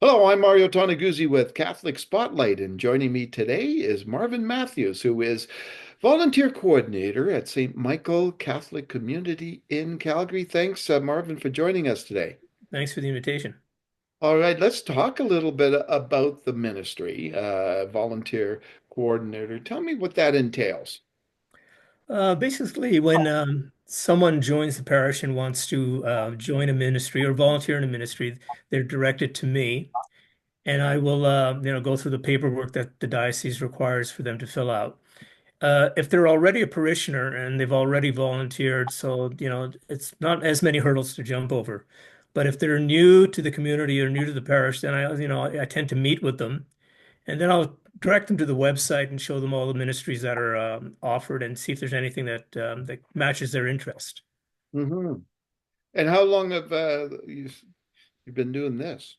Hello, I'm Mario Toneguzzi with Catholic Spotlight, and joining me today is Marvin Matthews, who is volunteer coordinator at St. Michael Catholic Community in Calgary. Thanks, Marvin, for joining us today. Thanks for the invitation. All right, let's talk a little bit about the ministry, volunteer coordinator. Tell me what that entails. Basically, when someone joins the parish and wants to join a ministry or volunteer in a ministry, they're directed to me, and I will, go through the paperwork that the diocese requires for them to fill out. If they're already a parishioner and they've already volunteered, so it's not as many hurdles to jump over. But if they're new to the community or new to the parish, then I tend to meet with them. And then I'll direct them to the website and show them all the ministries that are offered and see if there's anything that matches their interest. Hmm. And how long have you've been doing this?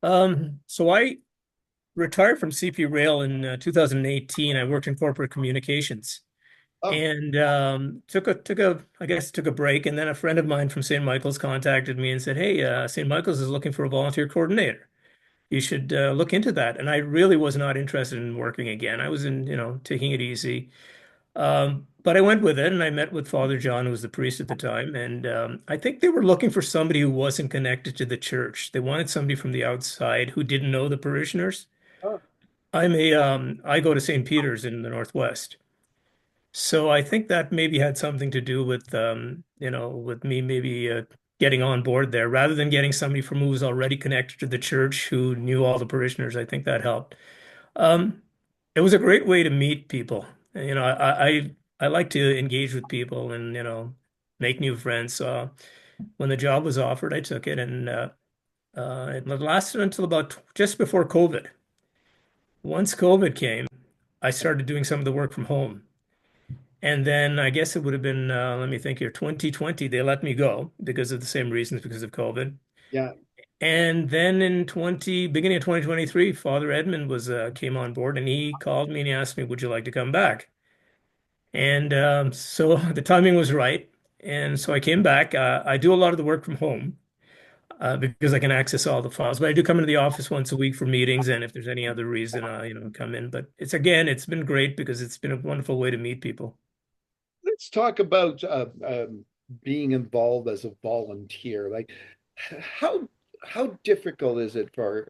So I retired from CP Rail in 2018. I worked in corporate communications Oh, and took a break. And then a friend of mine from St. Michael's contacted me and said, "Hey, St. Michael's is looking for a volunteer coordinator. You should look into that." And I really was not interested in working again. I was taking it easy. But I went with it and I met with Father John, who was the priest at the time. And I think they were looking for somebody who wasn't connected to the church. They wanted somebody from the outside who didn't know the parishioners. oh, I go to St. Peter's in the Northwest. So I think that maybe had something to do with, with me maybe getting on board there rather than getting somebody from who was already connected to the church who knew all the parishioners. I think that helped. Um, it was a great way to meet people. I like to engage with people and make new friends. So when the job was offered, I took it, and it lasted until about just before COVID. Once COVID came, I started doing some of the work from home, and then I guess it would have been let me think here, 2020. They let me go because of the same reasons, because of COVID. yeah. And then in beginning of 2023, Father Edmund was came on board, and he called me and he asked me, "Would you like to come back?" And so the timing was right. And so I came back. I do a lot of the work from home because I can access all the files. But I do come into the office once a week for meetings, and if there's any other reason, come in. But it's been great because it's been a wonderful way to meet people. Let's talk about being involved as a volunteer. Like, how how difficult is it for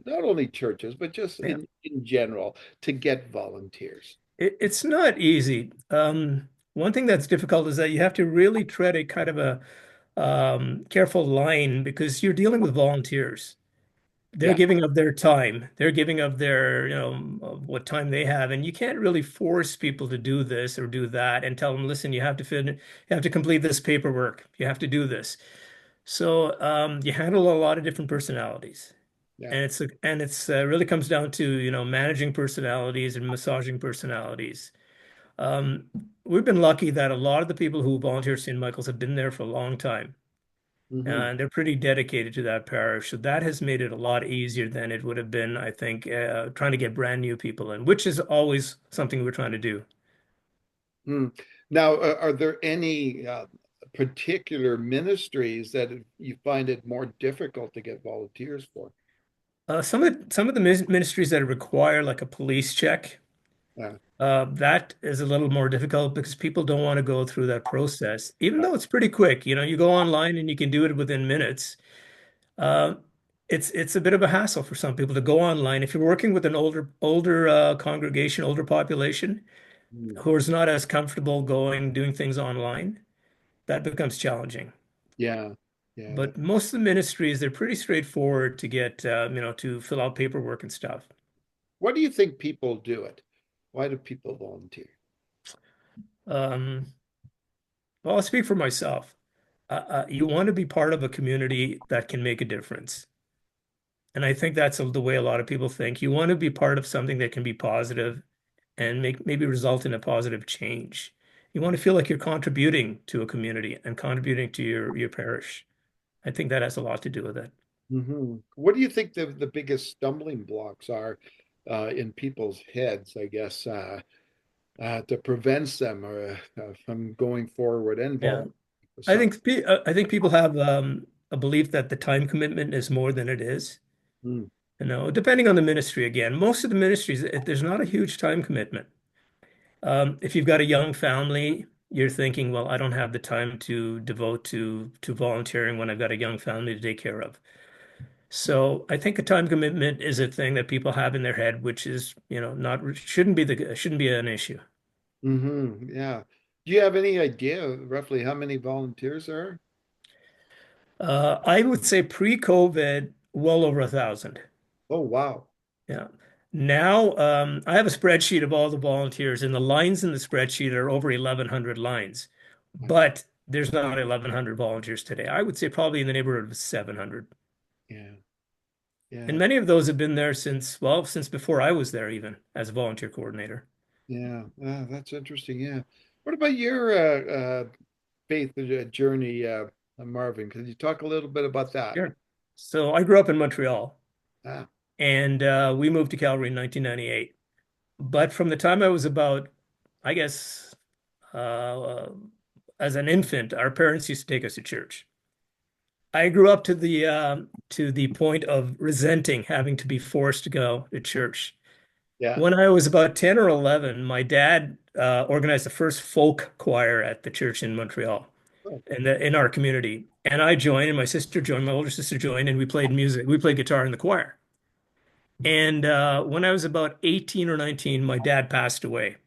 not only churches but just Yeah. in general to get volunteers? It's not easy. One thing that's difficult is that you have to really tread a kind of a careful line because you're dealing with volunteers. They're Yeah, giving of their time. They're giving of their, of what time they have, and you can't really force people to do this or do that and tell them, listen, you have to complete this paperwork. You have to do this. So you handle a lot of different personalities, yeah. and it's really comes down to managing personalities and massaging personalities. Um, we've been lucky that a lot of the people who volunteer at St. Michael's have been there for a long time. Hmm. And they're pretty dedicated to that parish. So that has made it a lot easier than it would have been, I think, trying to get brand new people in, which is always something we're trying to do. Mm. Now, are there any particular ministries that you find it more difficult to get volunteers for? Some of the ministries that require like a police check, Uh, that is a little more difficult because people don't want to go through that process, even though it's pretty quick. You go online and you can do it within minutes. Uh, it's a bit of a hassle for some people to go online. If you're working with an older congregation, older population, mm, who is not as comfortable doing things online, that becomes challenging. yeah, yeah. But most of the ministries, they're pretty straightforward to get, to fill out paperwork and stuff. Why do you think people do it? Why do people volunteer? Um, well, I'll speak for myself. You want to be part of a community that can make a difference. And I think that's the way a lot of people think. You want to be part of something that can be positive and maybe result in a positive change. You want to feel like you're contributing to a community and contributing to your parish. I think that has a lot to do with it. Hmm. What do you think the biggest stumbling blocks are in people's heads, I guess, that prevents them from going forward and Yeah. volunteering for some? I think people have a belief that the time commitment is more than it is. Mm. Depending on the ministry again. Most of the ministries, there's not a huge time commitment. If you've got a young family, you're thinking, well, I don't have the time to devote to volunteering when I've got a young family to take care of. So I think a time commitment is a thing that people have in their head, which is, not shouldn't be an issue. Yeah. Do you have any idea roughly how many volunteers there are? I would say pre-COVID, well over 1,000. Oh, wow. Yeah. Now, I have a spreadsheet of all the volunteers, and the lines in the spreadsheet are over 1,100 lines. But there's not 1,100 volunteers today. I would say probably in the neighborhood of 700. Yeah. And Yeah. many of those have been there since, well, since before I was there, even as a volunteer coordinator. Yeah. That's interesting. Yeah. What about your faith journey, Marvin? Could you talk a little bit about that? Sure. So I grew up in Montreal, Ah, and we moved to Calgary in 1998. But from the time I was about, I guess, uh, as an infant, our parents used to take us to church. I grew up to the point of resenting having to be forced to go to church. yeah. When I was about 10 or 11, my dad organized the first folk choir at the church in Montreal Oh, in our community. And I joined, and my sister joined, my older sister joined, and we played music. We played guitar in the choir. And when I was about 18 or 19, my dad passed away.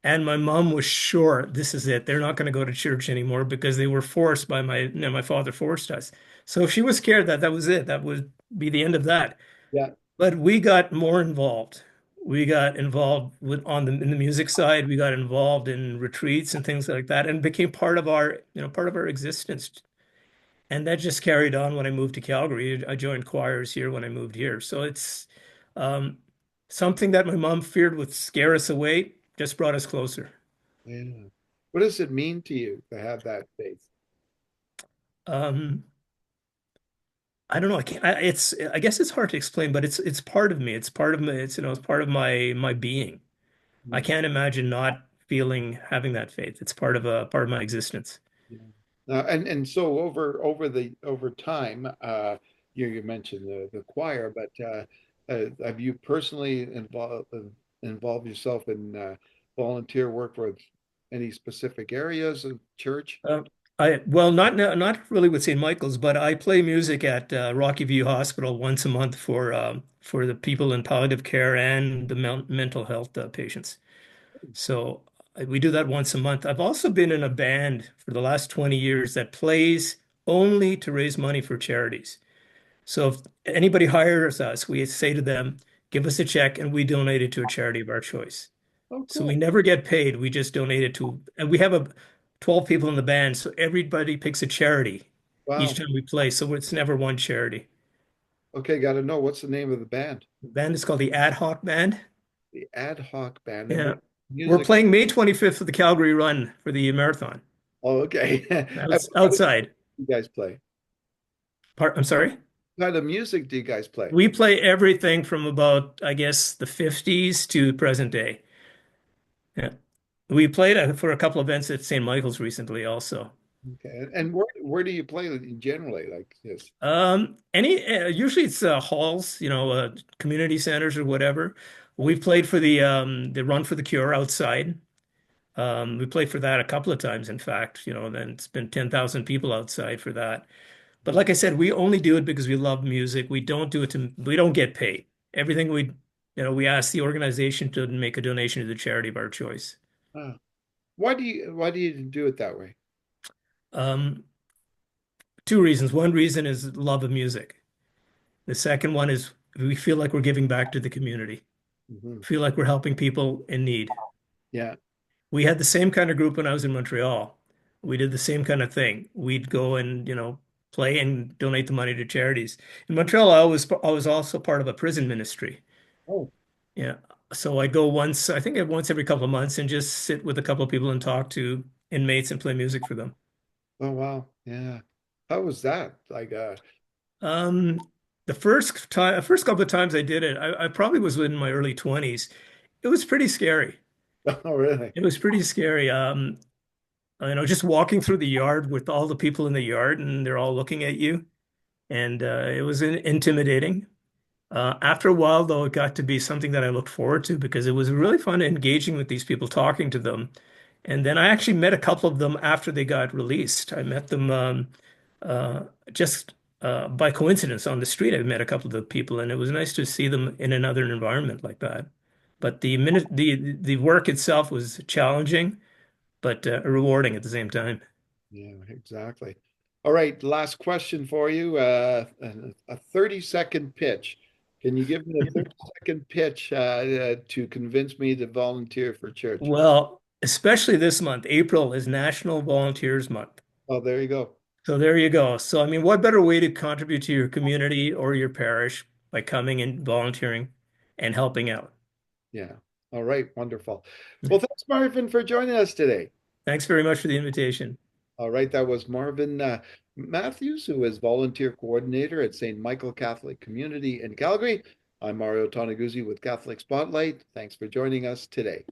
And my mom was sure this is it. They're not going to go to church anymore because they were forced by my father forced us. So she was scared that that was it. That would be the end of that. yeah. But we got more involved. We got involved in the music side. We got involved in retreats and things like that, and became part of our existence. And that just carried on when I moved to Calgary. I joined choirs here when I moved here. So it's um, something that my mom feared would scare us away, just brought us closer. Yeah. What does it mean to you to have that faith? Um, I don't know. I can't. I guess it's hard to explain, but it's part of me. It's part of my. It's part of my being. I Mm. can't imagine not having that faith. It's part of my existence. Yeah. And so over time, you mentioned the choir, but have you personally involved yourself in volunteer work for any specific areas of church? Uh, not really with St. Michael's, but I play music at Rocky View Hospital once a month for the people in palliative care and the mental health patients. So we do that once a month. I've also been in a band for the last 20 years that plays only to raise money for charities. So if anybody hires us, we say to them, give us a check and we donate it to a charity of our choice. Oh, So we cool. never get paid. We just donate it to, and we have 12 people in the band. So everybody picks a charity each Wow. time we play. So it's never one charity. Okay, got to know what's the name of the band? The band is called the Ad Hoc Band. The Ad Hoc Band. And Yeah. what We're music? playing May 25th for the Calgary Run for the marathon Oh, okay. And what kind of outside. you guys play? I'm sorry. What kind of music do you guys play? We play everything from about, I guess, the 50s to present day. Yeah. We played for a couple events at St. Michael's recently also. Okay. And where do you play generally like this? Usually it's halls, community centers or whatever. We've played for the Run for the Cure outside. We played for that a couple of times, in fact, then it's been 10,000 people outside for that. But like I said, we only do it because we love music. We don't get paid. Everything we ask the organization to make a donation to the charity of our choice. Ah. Why do you do it that way? Um, Two reasons. One reason is love of music. The second one is we feel like we're giving back to the community, Hmm. feel like we're helping people in need. Yeah. We had the same kind of group when I was in Montreal. We did the same kind of thing. We'd go and, play and donate the money to charities. In Montreal, I was also part of a prison ministry. Oh, Yeah. So I'd go I think once every couple of months and just sit with a couple of people and talk to inmates and play music for them. oh wow. Yeah. How was that? Um, first couple of times I did it, I probably was in my early 20s. It was pretty scary. Oh really? It was pretty scary. Just walking through the yard with all the people in the yard and they're all looking at you. And it was intimidating. After a while, though, it got to be something that I looked forward to because it was really fun engaging with these people, talking to them. And then I actually met a couple of them after they got released. I met them uh, just by coincidence on the street. I met a couple of the people, and it was nice to see them in another environment like that. But the work itself was challenging, but rewarding at the same time. Yeah, exactly. All right, last question for you. A 30-second pitch. Can you give me a 30-second pitch to convince me to volunteer for church? Well, especially this month, April is National Volunteers Month. Oh, there you go. So there you go. So, I mean, what better way to contribute to your community or your parish by coming and volunteering and helping out? Yeah. All right, wonderful. Well, thanks, Marvin, for joining us today. Thanks very much for the invitation. All right, that was Marvin Matthews, who is volunteer coordinator at St. Michael Catholic Community in Calgary. I'm Mario Toneguzzi with Catholic Spotlight. Thanks for joining us today.